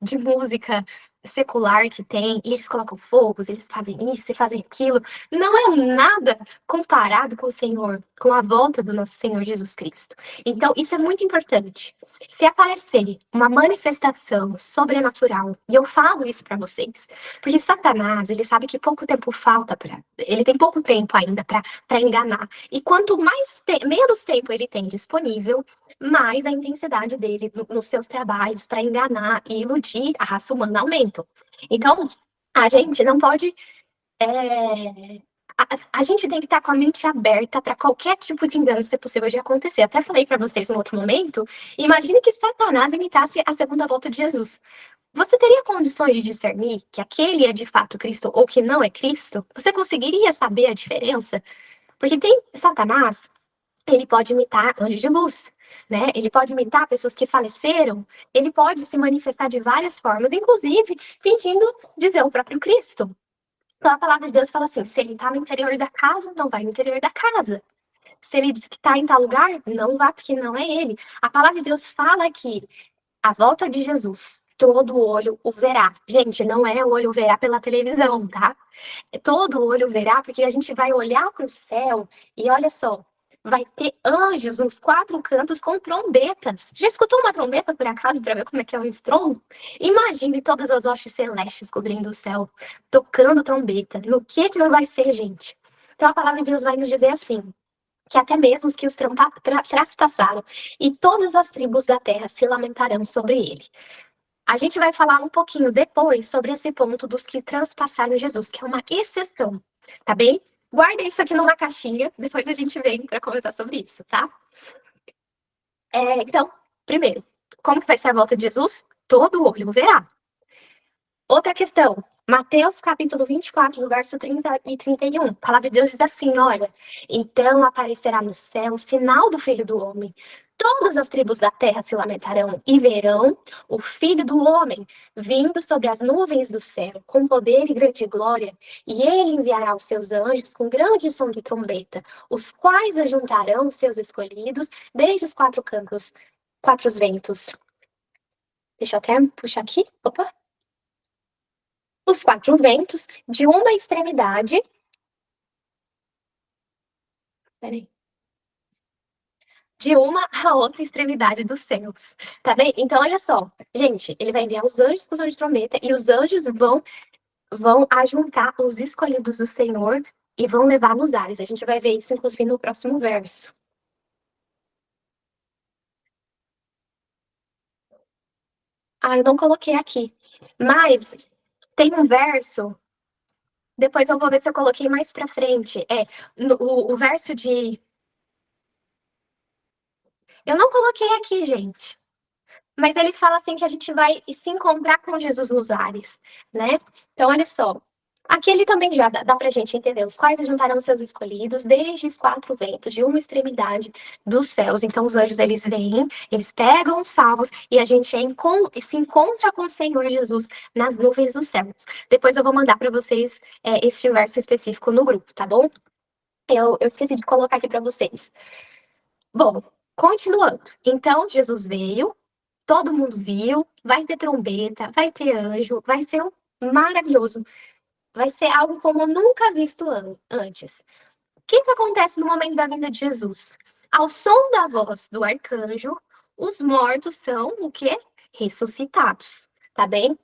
de música secular que tem, e eles colocam fogos, eles fazem isso e fazem aquilo. Não é nada comparado com o Senhor, com a volta do nosso Senhor Jesus Cristo. Então, isso é muito importante. Se aparecer uma manifestação sobrenatural, e eu falo isso para vocês, porque Satanás, ele sabe que pouco tempo falta para, ele tem pouco tempo ainda para enganar. E quanto menos tempo ele tem disponível, mais a intensidade dele nos seus trabalhos para enganar e iludir a raça humana aumenta. Então, a gente não pode a gente tem que estar com a mente aberta para qualquer tipo de engano ser possível de acontecer. Até falei para vocês em outro momento, imagine que Satanás imitasse a segunda volta de Jesus. Você teria condições de discernir que aquele é de fato Cristo ou que não é Cristo? Você conseguiria saber a diferença? Porque tem Satanás, ele pode imitar anjos de luz, né? Ele pode imitar pessoas que faleceram, ele pode se manifestar de várias formas, inclusive fingindo dizer o próprio Cristo. Então a palavra de Deus fala assim: se ele está no interior da casa, não vai no interior da casa. Se ele diz que está em tal lugar, não vá, porque não é ele. A palavra de Deus fala que a volta de Jesus, todo olho o verá. Gente, não é o olho verá pela televisão, tá? É todo olho verá, porque a gente vai olhar para o céu e olha só, vai ter anjos nos quatro cantos com trombetas. Já escutou uma trombeta, por acaso, para ver como é que é o estrondo? Imagine todas as hostes celestes cobrindo o céu, tocando trombeta. No que não vai ser, gente? Então a palavra de Deus vai nos dizer assim: que até mesmo os que os traspassaram, e todas as tribos da terra se lamentarão sobre ele. A gente vai falar um pouquinho depois sobre esse ponto dos que transpassaram Jesus, que é uma exceção, tá bem? Guarda isso aqui numa caixinha, depois a gente vem para comentar sobre isso, tá? Então, primeiro, como que vai ser a volta de Jesus? Todo olho verá. Outra questão, Mateus capítulo 24, no verso 30 e 31. A palavra de Deus diz assim, olha: então aparecerá no céu o sinal do Filho do Homem. Todas as tribos da terra se lamentarão e verão o Filho do Homem vindo sobre as nuvens do céu, com poder e grande glória. E ele enviará os seus anjos com grande som de trombeta, os quais ajuntarão os seus escolhidos desde os quatro cantos, quatro ventos. Deixa eu até puxar aqui. Opa! Os quatro ventos de uma extremidade. Peraí. De uma a outra extremidade dos céus. Tá bem? Então, olha só. Gente, ele vai enviar os anjos com som de trombeta e os anjos vão ajuntar os escolhidos do Senhor e vão levar nos ares. A gente vai ver isso, inclusive, no próximo verso. Ah, eu não coloquei aqui. Mas tem um verso. Depois eu vou ver se eu coloquei mais pra frente. O verso de. Eu não coloquei aqui, gente. Mas ele fala assim que a gente vai se encontrar com Jesus nos ares, né? Então, olha só. Aqui ele também já dá pra gente entender os quais juntarão seus escolhidos desde os quatro ventos, de uma extremidade dos céus. Então, os anjos, eles vêm, eles pegam os salvos e a gente se encontra com o Senhor Jesus nas nuvens dos céus. Depois eu vou mandar para vocês este verso específico no grupo, tá bom? Eu esqueci de colocar aqui para vocês. Bom, continuando. Então, Jesus veio, todo mundo viu, vai ter trombeta, vai ter anjo, vai ser maravilhoso. Vai ser algo como nunca visto antes. O que acontece no momento da vinda de Jesus? Ao som da voz do arcanjo, os mortos são o quê? Ressuscitados. Tá bem?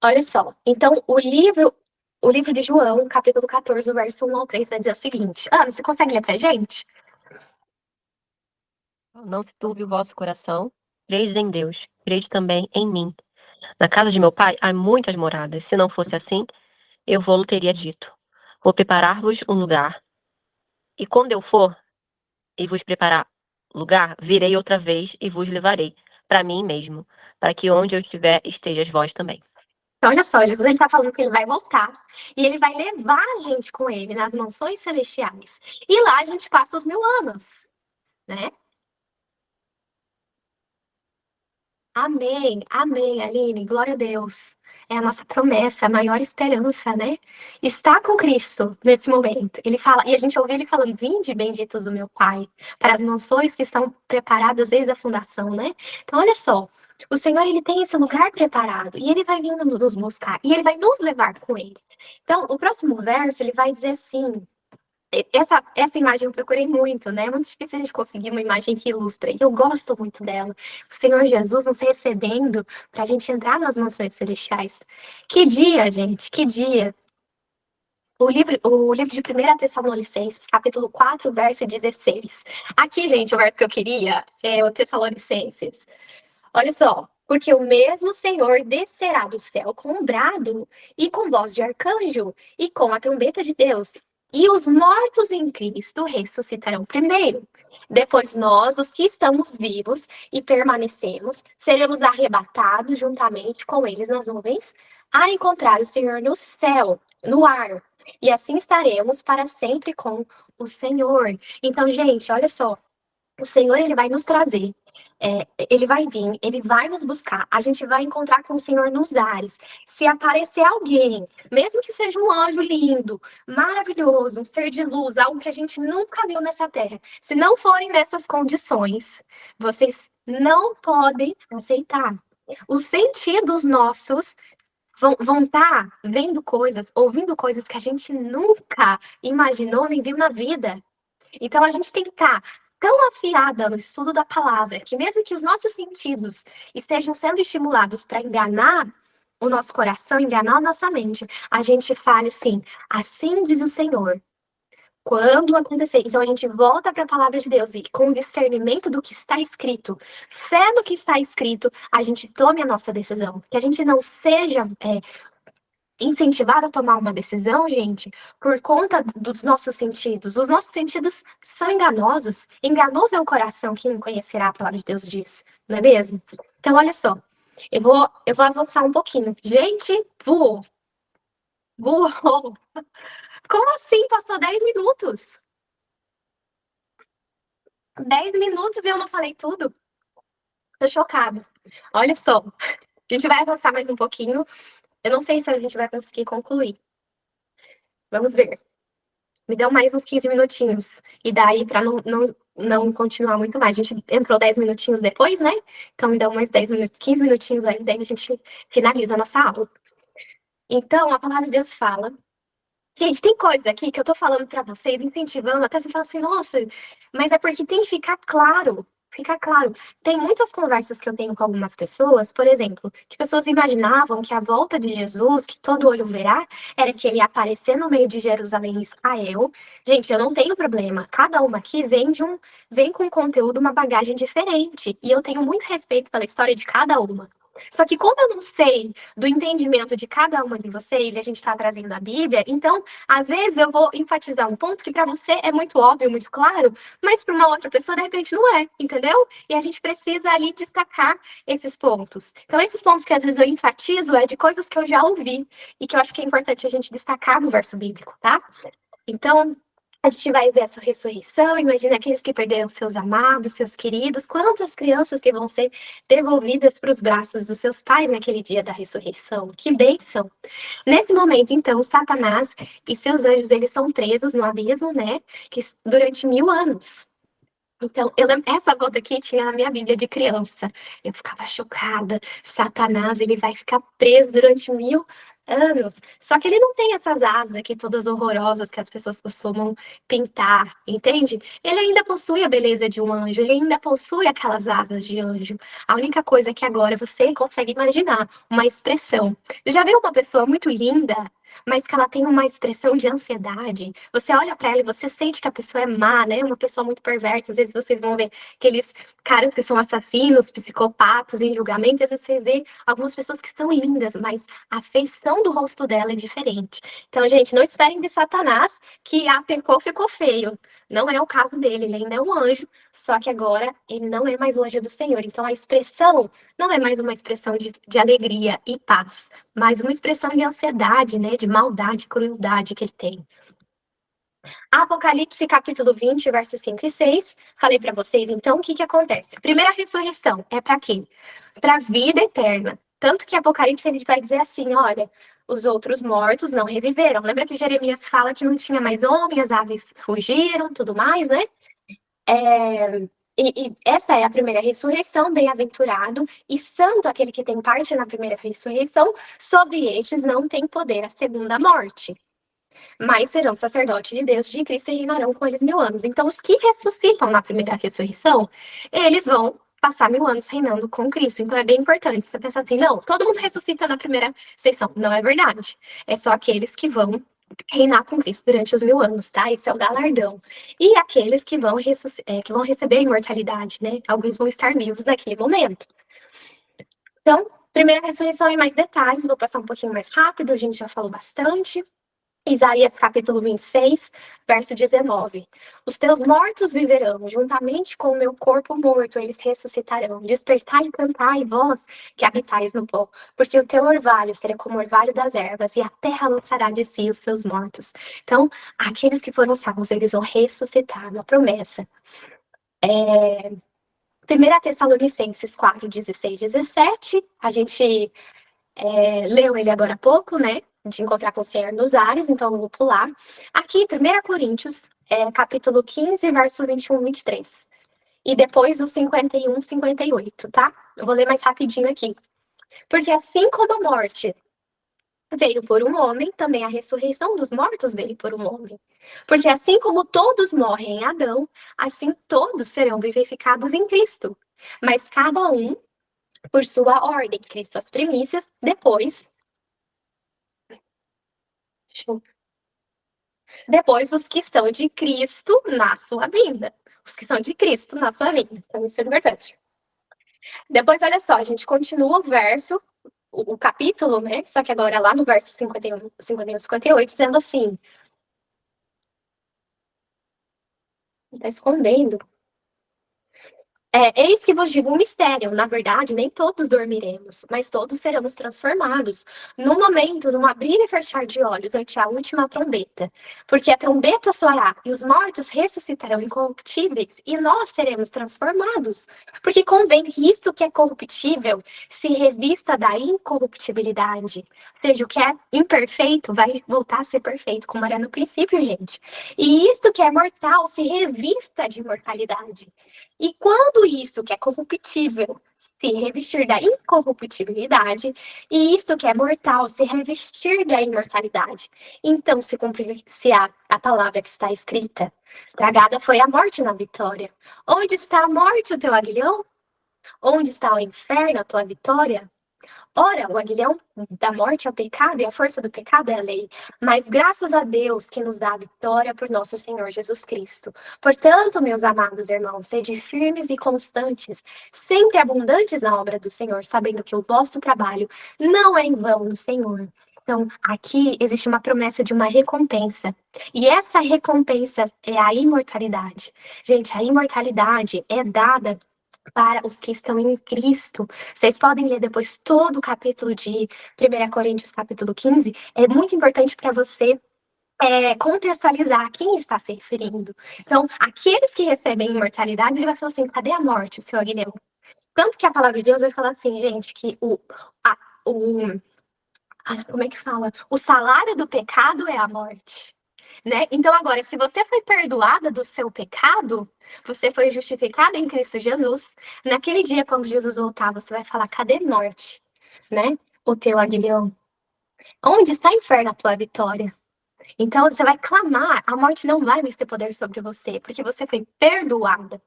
Olha só. Então, o livro de João, capítulo 14, verso 1 ao 3, vai dizer o seguinte. Ana, você consegue ler pra gente? Não se turbe o vosso coração, credes em Deus, crede também em mim. Na casa de meu pai há muitas moradas. Se não fosse assim, eu vou-lo teria dito. Vou preparar-vos um lugar. E quando eu for e vos preparar lugar, virei outra vez e vos levarei para mim mesmo, para que onde eu estiver, estejais vós também. Então, olha só, Jesus ele tá falando que ele vai voltar e ele vai levar a gente com ele nas mansões celestiais. E lá a gente passa os 1000 anos, né? Amém, amém, Aline, glória a Deus. É a nossa promessa, a maior esperança, né? Está com Cristo nesse momento. Ele fala, e a gente ouve ele falando: vinde, benditos do meu Pai, para as mansões que estão preparadas desde a fundação, né? Então, olha só, o Senhor ele tem esse lugar preparado e ele vai vindo nos buscar e ele vai nos levar com ele. Então, o próximo verso ele vai dizer assim. Essa imagem eu procurei muito, né? É muito difícil a gente conseguir uma imagem que ilustra. E eu gosto muito dela. O Senhor Jesus nos recebendo para a gente entrar nas mansões celestiais. Que dia, gente, que dia. O livro de 1 Tessalonicenses, capítulo 4, verso 16. Aqui, gente, o verso que eu queria é o Tessalonicenses. Olha só, porque o mesmo Senhor descerá do céu com um brado e com voz de arcanjo e com a trombeta de Deus. E os mortos em Cristo ressuscitarão primeiro. Depois nós, os que estamos vivos e permanecemos, seremos arrebatados juntamente com eles nas nuvens a encontrar o Senhor no céu, no ar. E assim estaremos para sempre com o Senhor. Então, gente, olha só. O Senhor, ele vai nos trazer, ele vai vir, ele vai nos buscar, a gente vai encontrar com o Senhor nos ares. Se aparecer alguém, mesmo que seja um anjo lindo, maravilhoso, um ser de luz, algo que a gente nunca viu nessa terra, se não forem nessas condições, vocês não podem aceitar. Os sentidos nossos vão estar vendo coisas, ouvindo coisas que a gente nunca imaginou nem viu na vida. Então, a gente tem que estar tão afiada no estudo da palavra que, mesmo que os nossos sentidos estejam sendo estimulados para enganar o nosso coração, enganar a nossa mente, a gente fale assim diz o Senhor. Quando acontecer, então a gente volta para a palavra de Deus e com discernimento do que está escrito, fé no que está escrito, a gente tome a nossa decisão. Que a gente não seja incentivado a tomar uma decisão, gente, por conta dos nossos sentidos. Os nossos sentidos são enganosos. Enganoso é o coração que não conhecerá a palavra de Deus diz, não é mesmo? Então, olha só, eu vou avançar um pouquinho. Gente, voou. Voou. Como assim? Passou 10 minutos. 10 minutos e eu não falei tudo? Tô chocada. Olha só, a gente vai avançar mais um pouquinho. Eu não sei se a gente vai conseguir concluir. Vamos ver. Me deu mais uns 15 minutinhos. E daí, para não continuar muito mais. A gente entrou 10 minutinhos depois, né? Então, me deu mais 10 minutos, 15 minutinhos aí, daí a gente finaliza a nossa aula. Então, a palavra de Deus fala. Gente, tem coisa aqui que eu tô falando para vocês, incentivando, até vocês falam assim, nossa, mas é porque tem que ficar claro. fica claro. Tem muitas conversas que eu tenho com algumas pessoas, por exemplo, que pessoas imaginavam que a volta de Jesus, que todo olho verá, era que ele ia aparecer no meio de Jerusalém e Israel. Gente, eu não tenho problema. Cada uma aqui vem com conteúdo, uma bagagem diferente. E eu tenho muito respeito pela história de cada uma. Só que como eu não sei do entendimento de cada uma de vocês, e a gente está trazendo a Bíblia, então, às vezes eu vou enfatizar um ponto que para você é muito óbvio, muito claro, mas para uma outra pessoa, de repente, não é, entendeu? E a gente precisa ali destacar esses pontos. Então, esses pontos que às vezes eu enfatizo é de coisas que eu já ouvi e que eu acho que é importante a gente destacar no verso bíblico, tá? Então, a gente vai ver essa ressurreição, imagina aqueles que perderam seus amados, seus queridos, quantas crianças que vão ser devolvidas para os braços dos seus pais naquele dia da ressurreição. Que bênção! Nesse momento, então, Satanás e seus anjos, eles são presos no abismo, né? Que durante 1000 anos. Então, eu lembro, essa volta aqui tinha na minha Bíblia de criança. Eu ficava chocada. Satanás, ele vai ficar preso durante 1000 anos. Só que ele não tem essas asas aqui todas horrorosas que as pessoas costumam pintar, entende? Ele ainda possui a beleza de um anjo, ele ainda possui aquelas asas de anjo. A única coisa que agora você consegue imaginar, uma expressão. Já viu uma pessoa muito linda, mas que ela tem uma expressão de ansiedade? Você olha pra ela e você sente que a pessoa é má, né? Uma pessoa muito perversa. Às vezes vocês vão ver aqueles caras que são assassinos, psicopatas em julgamento, e às vezes você vê algumas pessoas que são lindas, mas a feição do rosto dela é diferente. Então, gente, não esperem de Satanás que pecou, ficou feio. Não é o caso dele, ele ainda é um anjo, só que agora ele não é mais o anjo do Senhor. Então, a expressão não é mais uma expressão de alegria e paz, mas uma expressão de ansiedade, né, de maldade, crueldade que ele tem. Apocalipse capítulo 20, versos 5 e 6. Falei para vocês, então, o que acontece? Primeira ressurreição é para quê? Para a vida eterna. Tanto que Apocalipse ele vai dizer assim, olha, os outros mortos não reviveram. Lembra que Jeremias fala que não tinha mais homem, as aves fugiram, tudo mais, né? E essa é a primeira ressurreição, bem-aventurado e santo aquele que tem parte na primeira ressurreição, sobre estes não tem poder a segunda morte, mas serão sacerdotes de Deus, de Cristo, e reinarão com eles 1000 anos. Então, os que ressuscitam na primeira ressurreição, eles vão passar 1000 anos reinando com Cristo. Então, é bem importante você pensar assim, não, todo mundo ressuscita na primeira ressurreição. Não é verdade. É só aqueles que vão reinar com Cristo durante os 1000 anos, tá? Esse é o galardão. E aqueles que vão receber a imortalidade, né? Alguns vão estar vivos naquele momento. Então, primeira ressurreição em mais detalhes, vou passar um pouquinho mais rápido, a gente já falou bastante. Isaías capítulo 26, verso 19. Os teus mortos viverão, juntamente com o meu corpo morto, eles ressuscitarão. Despertai e cantai, vós que habitais no pó, porque o teu orvalho será como o orvalho das ervas, e a terra lançará de si os seus mortos. Então, aqueles que foram salvos, eles vão ressuscitar, uma promessa. 1 Tessalonicenses 4, 16, 17, a gente leu ele agora há pouco, né? De encontrar com o Senhor nos ares, então eu vou pular. Aqui, 1 Coríntios, capítulo 15, verso 21, 23. E depois o 51, 58, tá? Eu vou ler mais rapidinho aqui. Porque assim como a morte veio por um homem, também a ressurreição dos mortos veio por um homem. Porque assim como todos morrem em Adão, assim todos serão vivificados em Cristo. Mas cada um por sua ordem, Cristo as primícias, depois os que são de Cristo na sua vida. Os que são de Cristo na sua vida. Então, isso é importante. Depois, olha só, a gente continua o verso, o capítulo, né? Só que agora lá no verso 51, 58, dizendo assim. Está escondendo. Eis que vos digo um mistério, na verdade, nem todos dormiremos, mas todos seremos transformados, no momento, num abrir e fechar de olhos, ante a última trombeta. Porque a trombeta soará, e os mortos ressuscitarão incorruptíveis, e nós seremos transformados. Porque convém que isto que é corruptível se revista da incorruptibilidade. Ou seja, o que é imperfeito vai voltar a ser perfeito, como era no princípio, gente. E isto que é mortal se revista de imortalidade. E quando isso, que é corruptível, se revestir da incorruptibilidade, e isso que é mortal, se revestir da imortalidade. Então se cumprir-se a palavra que está escrita. Tragada foi a morte na vitória. Onde está a morte, o teu aguilhão? Onde está o inferno, a tua vitória? Ora, o aguilhão da morte é o pecado e a força do pecado é a lei. Mas graças a Deus que nos dá a vitória por nosso Senhor Jesus Cristo. Portanto, meus amados irmãos, sede firmes e constantes, sempre abundantes na obra do Senhor, sabendo que o vosso trabalho não é em vão no Senhor. Então, aqui existe uma promessa de uma recompensa. E essa recompensa é a imortalidade. Gente, a imortalidade é dada para os que estão em Cristo. Vocês podem ler depois todo o capítulo de 1 Coríntios, capítulo 15. É muito importante para você contextualizar a quem está se referindo. Então, aqueles que recebem imortalidade, ele vai falar assim, cadê a morte, seu aguilhão? Tanto que a palavra de Deus vai falar assim, gente, que como é que fala? O salário do pecado é a morte. Né? Então, agora, se você foi perdoada do seu pecado, você foi justificada em Cristo Jesus, naquele dia, quando Jesus voltar, você vai falar, cadê morte? Né? O teu aguilhão. Onde está, inferno, a tua vitória? Então, você vai clamar, a morte não vai mais ter poder sobre você, porque você foi perdoada.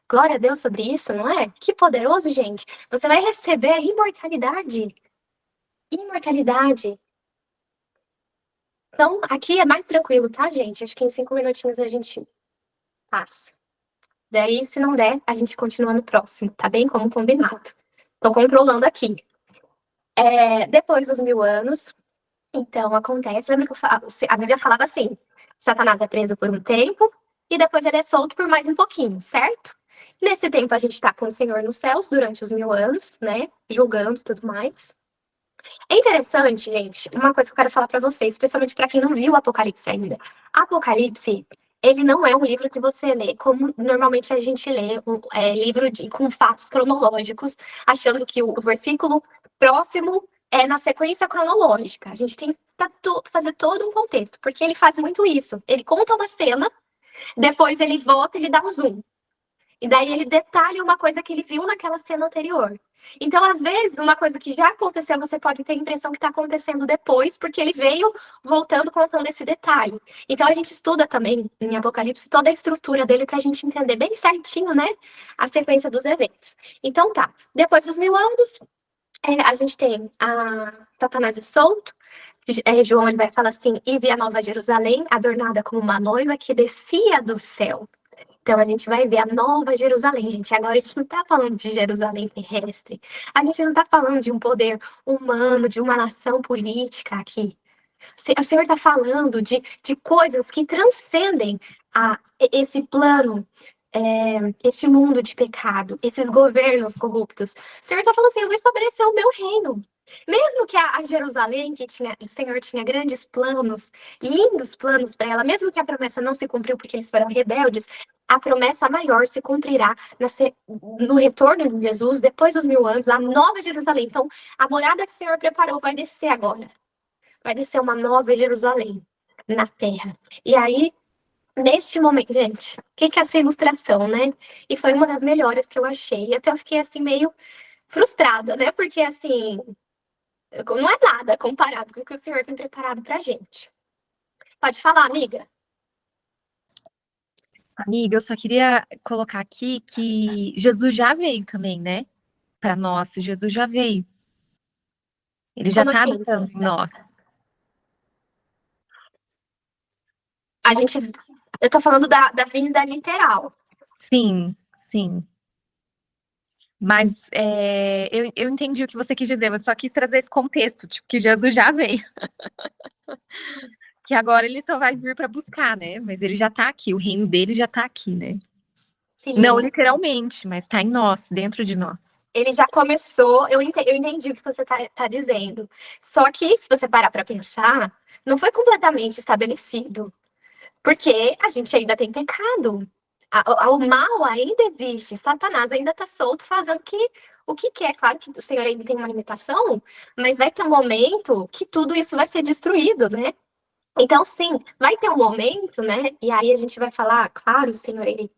Glória a Deus sobre isso, não é? Que poderoso, gente. Você vai receber a imortalidade. Imortalidade. Então, aqui é mais tranquilo, tá, gente? Acho que em 5 minutinhos a gente passa. Daí, se não der, a gente continua no próximo, tá bem? Como combinado. Tô controlando aqui. Depois dos 1000 anos, então acontece. Lembra que a Bíblia falava assim: Satanás é preso por um tempo e depois ele é solto por mais um pouquinho, certo? Nesse tempo a gente tá com o Senhor nos céus durante os 1000 anos, né? Julgando e tudo mais. É interessante, gente, uma coisa que eu quero falar para vocês, especialmente para quem não viu o Apocalipse ainda. Apocalipse, ele não é um livro que você lê como normalmente a gente lê, livro com fatos cronológicos, achando que o versículo próximo é na sequência cronológica. A gente tem que fazer todo um contexto, porque ele faz muito isso. Ele conta uma cena, depois ele volta e ele dá um zoom. E daí ele detalha uma coisa que ele viu naquela cena anterior. Então, às vezes, uma coisa que já aconteceu, você pode ter a impressão que está acontecendo depois, porque ele veio voltando, contando esse detalhe. Então, a gente estuda também, em Apocalipse, toda a estrutura dele para a gente entender bem certinho, né, a sequência dos eventos. Então, tá. Depois dos 1000 anos, a gente tem a Satanás é solto. João ele vai falar assim, e vi a Nova Jerusalém, adornada como uma noiva que descia do céu. Então, a gente vai ver a Nova Jerusalém, gente. Agora, a gente não está falando de Jerusalém terrestre. A gente não está falando de um poder humano, de uma nação política aqui. O Senhor está falando de coisas que transcendem esse plano, este mundo de pecado, esses governos corruptos. O Senhor está falando assim, eu vou estabelecer o meu reino. Mesmo que a Jerusalém, o Senhor tinha grandes planos, lindos planos para ela, mesmo que a promessa não se cumpriu porque eles foram rebeldes, a promessa maior se cumprirá no retorno de Jesus, depois dos 1000 anos, a nova Jerusalém. Então, a morada que o Senhor preparou vai descer agora. Vai descer uma nova Jerusalém na terra. E aí, neste momento, gente, o que é essa ilustração, né? E foi uma das melhores que eu achei. E até eu fiquei, assim, meio frustrada, né? Porque, assim, não é nada comparado com o que o Senhor tem preparado pra gente. Pode falar, amiga. Amiga, eu só queria colocar aqui que Jesus já veio também, né? Para nós, Jesus já veio. Ele já Como está assim? habitando em nós. Eu tô falando da vinda literal. Sim, sim. Mas eu entendi o que você quis dizer, eu só quis trazer esse contexto, tipo, que Jesus já veio. Que agora ele só vai vir para buscar, né? Mas ele já tá aqui, o reino dele já tá aqui, né? Sim. Não literalmente, mas tá em nós, dentro de nós. Ele já começou, eu entendi o que você tá dizendo. Só que, se você parar para pensar, não foi completamente estabelecido. Porque a gente ainda tem pecado. O mal ainda existe. Satanás ainda está solto, fazendo o que quer. Claro que o Senhor ainda tem uma limitação, mas vai ter um momento que tudo isso vai ser destruído, né? Então, sim, vai ter um momento, né? E aí a gente vai falar, claro, o Senhor, ele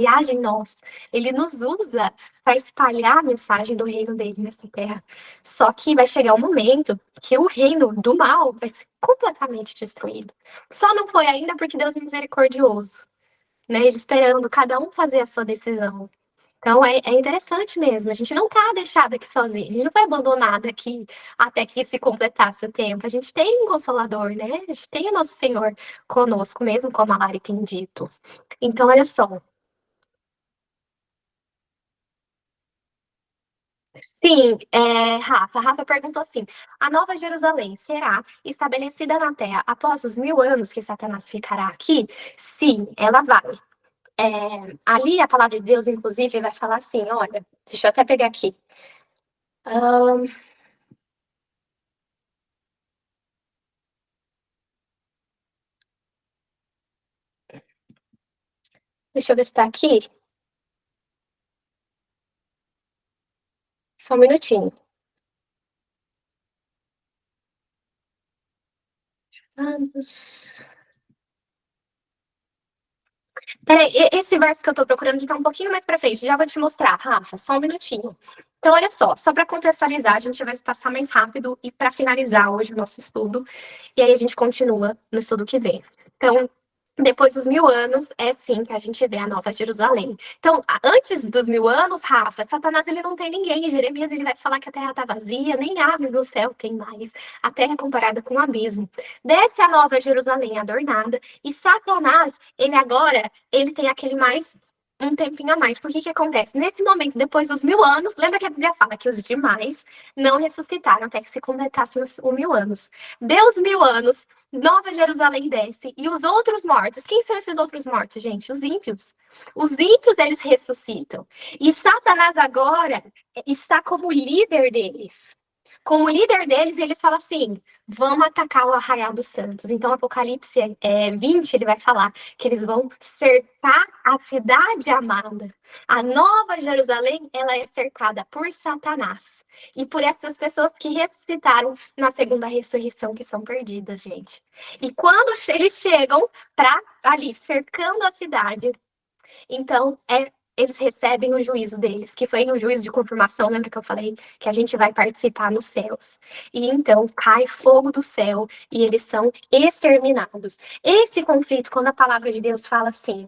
age em nós, ele nos usa para espalhar a mensagem do reino dele nessa terra. Só que vai chegar um momento que o reino do mal vai ser completamente destruído. Só não foi ainda porque Deus é misericordioso, né? Ele esperando cada um fazer a sua decisão. Então é interessante mesmo. A gente não tá deixado aqui sozinho, a gente não foi abandonado aqui até que se completasse o tempo. A gente tem um consolador, né? A gente tem o nosso Senhor conosco, mesmo como a Lari tem dito. Então, olha só. Sim, Rafa perguntou assim: a Nova Jerusalém será estabelecida na Terra após os 1000 anos que Satanás ficará aqui? Sim, ela vai. Ali a palavra de Deus, inclusive, vai falar assim: olha, deixa eu até pegar aqui. Deixa eu ver se está aqui. Só um minutinho. Anos. Peraí, esse verso que eu tô procurando ele tá um pouquinho mais pra frente. Já vou te mostrar, Rafa, só um minutinho. Então, olha só pra contextualizar, a gente vai se passar mais rápido e pra finalizar hoje o nosso estudo. E aí a gente continua no estudo que vem. Então, depois dos 1000 anos, é sim que a gente vê a Nova Jerusalém. Então, antes dos 1000 anos, Rafa, Satanás ele não tem ninguém. Em Jeremias ele vai falar que a terra está vazia, nem aves no céu tem mais. A terra é comparada com um abismo. Desce a Nova Jerusalém adornada e Satanás, ele tem aquele mais um tempinho a mais. Por que que acontece? Nesse momento, depois dos 1000 anos, lembra que a Bíblia fala que os demais não ressuscitaram até que se completassem os 1000 anos. Deu os 1000 anos, Nova Jerusalém desce. E os outros mortos? Quem são esses outros mortos, gente? Os ímpios. Os ímpios, eles ressuscitam. E Satanás agora está como líder deles. Como líder deles, eles falam assim: vamos atacar o Arraial dos Santos. Então, Apocalipse 20, ele vai falar que eles vão cercar a cidade amada. A Nova Jerusalém, ela é cercada por Satanás. E por essas pessoas que ressuscitaram na segunda ressurreição, que são perdidas, gente. E quando eles chegam para ali, cercando a cidade, então eles recebem o juízo deles, que foi o juízo de confirmação, lembra que eu falei que a gente vai participar nos céus. E então cai fogo do céu e eles são exterminados. Esse conflito, quando a palavra de Deus fala assim,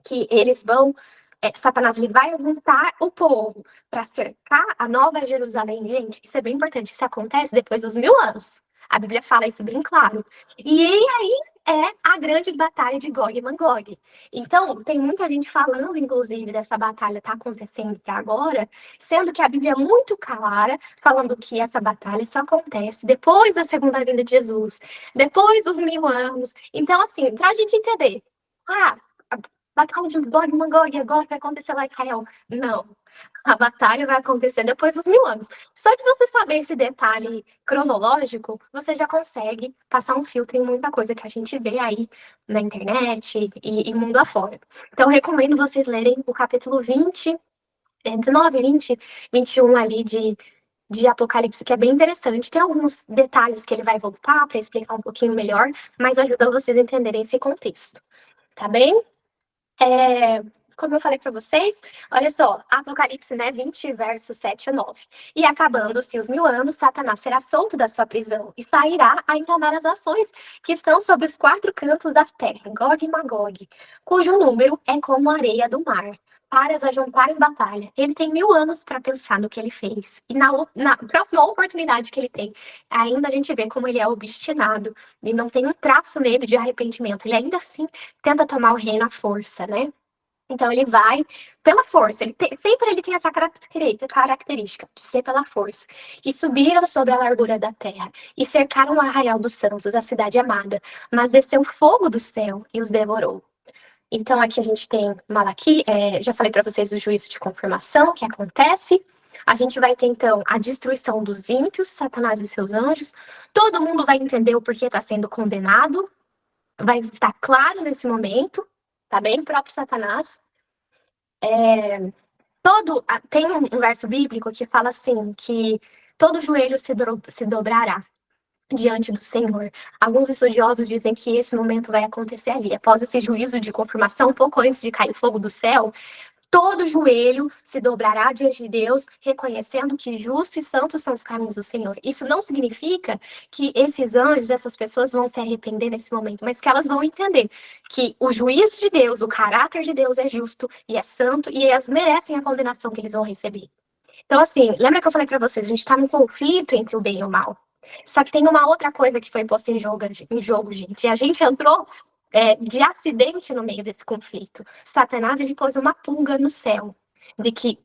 que eles vão Satanás ele vai juntar o povo para cercar a Nova Jerusalém. Gente, isso é bem importante. Isso acontece depois dos 1000 anos. A Bíblia fala isso bem claro. E aí é a grande batalha de Gog e Magog. Então, tem muita gente falando, inclusive, dessa batalha tá acontecendo para agora, sendo que a Bíblia é muito clara, falando que essa batalha só acontece depois da segunda vinda de Jesus, depois dos 1000 anos. Então, assim, para a gente entender, a batalha de Gog e Magog agora vai acontecer lá em Israel. Não. A batalha vai acontecer depois dos 1000 anos. Só de você saber esse detalhe cronológico, você já consegue passar um filtro em muita coisa que a gente vê aí na internet e mundo afora. Então, eu recomendo vocês lerem o capítulo 20, 19, 20, 21 ali de Apocalipse, que é bem interessante. Tem alguns detalhes que ele vai voltar para explicar um pouquinho melhor, mas ajuda vocês a entenderem esse contexto. Tá bem? Como eu falei para vocês, olha só, Apocalipse 20, versos 7 a 9. E acabando-se os 1000 anos, Satanás será solto da sua prisão e sairá a enganar as nações que estão sobre os 4 cantos da terra, Gog e Magog, cujo número é como a areia do mar, para as ajuntar em batalha. Ele tem 1000 anos para pensar no que ele fez. E na próxima oportunidade que ele tem, ainda a gente vê como ele é obstinado e não tem um traço nele de arrependimento. Ele ainda assim tenta tomar o reino à força, né? Então ele vai pela força. Sempre ele tem essa característica de ser pela força. E subiram sobre a largura da terra e cercaram o Arraial dos Santos, a cidade amada. Mas desceu fogo do céu e os devorou. Então aqui a gente tem Malaquia. Já falei para vocês do juízo de confirmação que acontece. A gente vai ter então a destruição dos ímpios, Satanás e seus anjos. Todo mundo vai entender o porquê está sendo condenado. Vai estar claro nesse momento, tá bem? O próprio Satanás. Tem um verso bíblico que fala assim, que todo joelho se dobrará. diante do Senhor. Alguns estudiosos dizem que esse momento vai acontecer ali, após esse juízo de confirmação, pouco antes de cair fogo do céu. Todo joelho se dobrará diante de Deus, reconhecendo que justos e santos são os caminhos do Senhor. Isso não significa que esses anjos, essas pessoas vão se arrepender nesse momento, mas que elas vão entender que o juízo de Deus, o caráter de Deus é justo e é santo, e elas merecem a condenação que eles vão receber. Então, assim, lembra que eu falei para vocês, a gente está num conflito entre o bem e o mal. Só que tem uma outra coisa que foi posta em jogo, gente. E a gente entrou de acidente no meio desse conflito. Satanás, ele pôs uma pulga no céu de que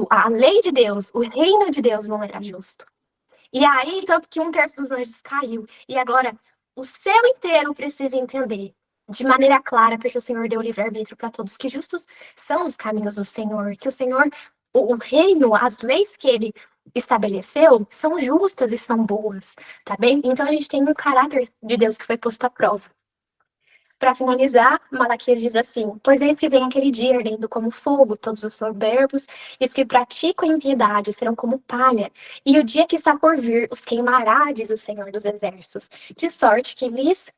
a lei de Deus, o reino de Deus não era justo. E aí, tanto que 1/3 dos anjos caiu. E agora, o céu inteiro precisa entender de maneira clara, porque o Senhor deu livre-arbítrio para todos, que justos são os caminhos do Senhor, que o Senhor, o reino, as leis que ele estabeleceu são justas e são boas, tá bem? Então a gente tem um caráter de Deus que foi posto à prova. Para finalizar, Malaquias diz assim: pois eis que vem aquele dia ardendo como fogo, todos os soberbos e os que praticam impiedade serão como palha, e o dia que está por vir os queimará, diz o Senhor dos Exércitos, de sorte que lhes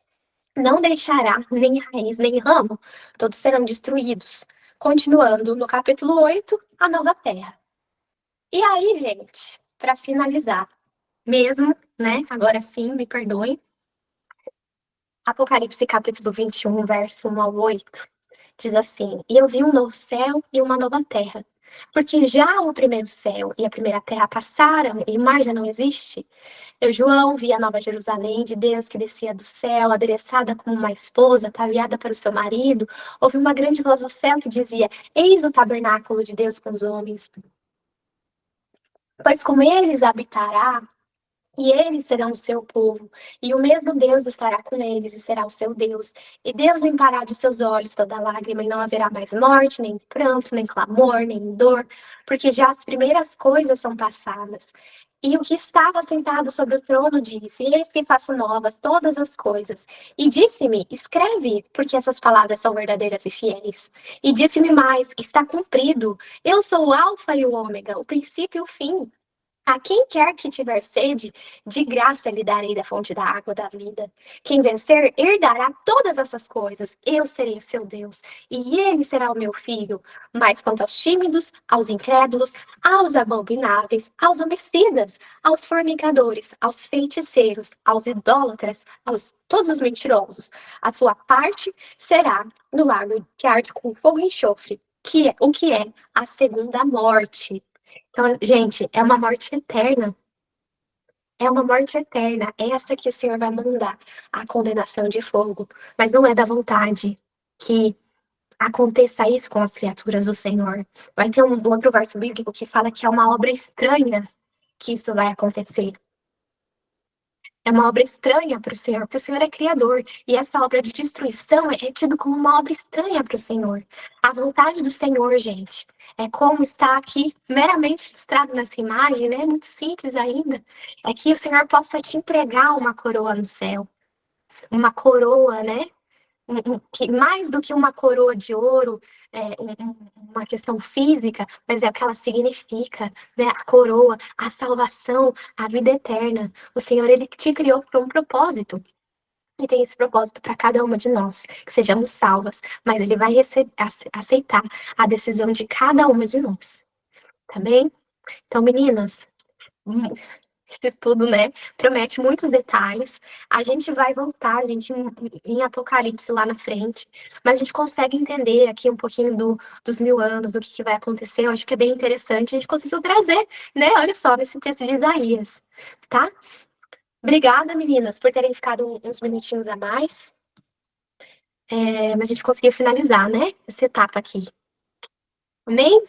não deixará nem raiz nem ramo, todos serão destruídos. Continuando no capítulo 8, a nova terra. E aí, gente, para finalizar, mesmo, né? Agora sim, me perdoem. Apocalipse capítulo 21, verso 1 ao 8, diz assim: e eu vi um novo céu e uma nova terra, porque já o primeiro céu e a primeira terra passaram e o mar já não existe. Eu, João, vi a nova Jerusalém de Deus que descia do céu, adereçada como uma esposa, ataviada para o seu marido. Ouvi uma grande voz do céu que dizia: eis o tabernáculo de Deus com os homens, pois com eles habitará, e eles serão o seu povo, e o mesmo Deus estará com eles e será o seu Deus. E Deus limpará de seus olhos toda lágrima, e não haverá mais morte, nem pranto, nem clamor, nem dor, porque já as primeiras coisas são passadas. E o que estava sentado sobre o trono disse: eis que faço novas todas as coisas. E disse-me: escreve, porque essas palavras são verdadeiras e fiéis. E disse-me mais: está cumprido. Eu sou o Alfa e o Ômega, o princípio e o fim. A quem quer que tiver sede, de graça lhe darei da fonte da água da vida. Quem vencer, herdará todas essas coisas. Eu serei o seu Deus, e ele será o meu filho. Mas quanto aos tímidos, aos incrédulos, aos abomináveis, aos homicidas, aos fornicadores, aos feiticeiros, aos idólatras, aos todos os mentirosos, a sua parte será no lago que arde com fogo e enxofre, o que é a segunda morte. Então, gente, é uma morte eterna. É uma morte eterna. Essa que o Senhor vai mandar, a condenação de fogo. Mas não é da vontade que aconteça isso com as criaturas do Senhor. Vai ter um outro verso bíblico que fala que é uma obra estranha que isso vai acontecer. É uma obra estranha para o Senhor, porque o Senhor é criador. E essa obra de destruição é tido como uma obra estranha para o Senhor. A vontade do Senhor, gente, é como está aqui meramente ilustrado nessa imagem, né? Muito simples ainda. É que o Senhor possa te entregar uma coroa no céu. Uma coroa, né? Que mais do que uma coroa de ouro, uma questão física, mas é o que ela significa, né? A coroa, a salvação, a vida eterna. O Senhor, ele te criou por um propósito. E tem esse propósito para cada uma de nós, que sejamos salvas, mas ele vai aceitar a decisão de cada uma de nós. Tá bem? Então, meninas, isso tudo, né? Promete muitos detalhes. A gente vai voltar, gente, em Apocalipse lá na frente, mas a gente consegue entender aqui um pouquinho dos 1000 anos, do que vai acontecer. Eu acho que é bem interessante. A gente conseguiu trazer, né? Olha só, nesse texto de Isaías, tá? Obrigada, meninas, por terem ficado uns minutinhos a mais. Mas a gente conseguiu finalizar, né? Essa etapa aqui. Amém?